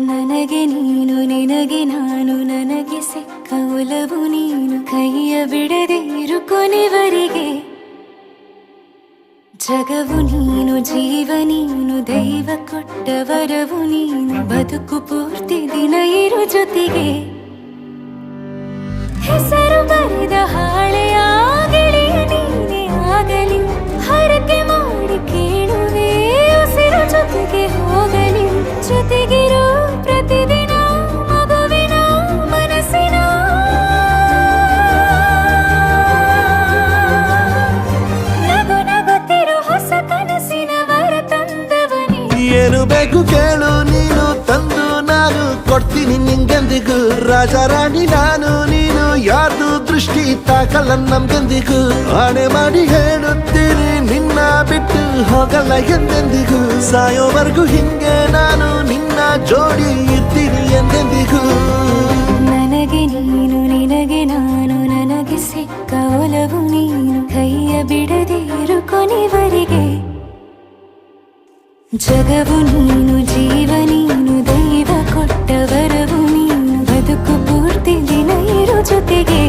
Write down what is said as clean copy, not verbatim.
ನನಗೆ ನೀನು ನಿನಗೆ ನಾನು ನನಗೆ ಸಿಕ್ಕ ಒಲವು ನೀನು ಕೈಯ ಬಿಡದೆ ಇರು ಕೊನೆವರೆಗೆ ಜಗವು ನೀನು ಜೀವ ನೀನು ದೈವ ಕೊಟ್ಟ ವರವು ನೀನು ಬದುಕು ಪೂರ್ತಿ ದಿನ ಇರು ಜೊತೆಗೆ ಹೆಸರು ಬರೆದ ಹಾಳೆಯ ಗೆಳೆಯ ನೀನೇ ಆಗಲಿ ಹರಕೆ ಮಾಡಿ ಕೇಳುವೆ ಉಸಿರು ಜೊತೆಗೆ ಹೋಗಲಿ ಜೊತೆಗಿರೋ ಪ್ರತಿದಿನ ಮಗುವಿನ ಮನಸ್ಸಿನ ನಗು ನಗುತ್ತಿರೋ ಹೊಸ ಕನಸಿನ ವರ ತಂದವನೇ ಏನು ಬೇಕು ಕೇಳು ನೀನು ತಂದು ನಾನು ಕೊಡ್ತೀನಿ ನಿಂಗೆಂದಿಗೂ ರಾಜ ರಾಣಿ ನಾನು ನೀನು ಯಾರ್ದು ದೃಷ್ಟಿ ತಾಕಲ್ಲ ನಮ್ಗೆಂದಿಗೂ ಆಣೆ ಮಾಡಿ ಹೇಳುತ್ತೀನಿ ನಿನ್ನ ಬಿಟ್ಟು ಹೋಗಲ್ಲ ಎಂದೆಂದಿಗೂ ಸಾಯೋವರೆಗೂ ಹಿಂಗೆ ನಾನು ನಿನ್ನ ಜೋಡಿ ಇರ್ತೀನಿ ಎಂದೆಂದಿಗೂ ನನಗೆ ನೀನು ನಿನಗೆ ನಾನು ನನಗೆ ಸಿಕ್ಕ ಒಲವು ನೀನು ಕೈಯ ಬಿಡದೆ ಇರು ಕೊನೆವರೆಗೆ ಜಗವು ನೀನು ಜೀವ ನೀನು ದೈವ ಕೊಟ್ಟ ವರವು ನೀನು ಬದುಕು ಪೂರ್ತಿ ದಿನ ಇರು ಜೊತೆಗೆ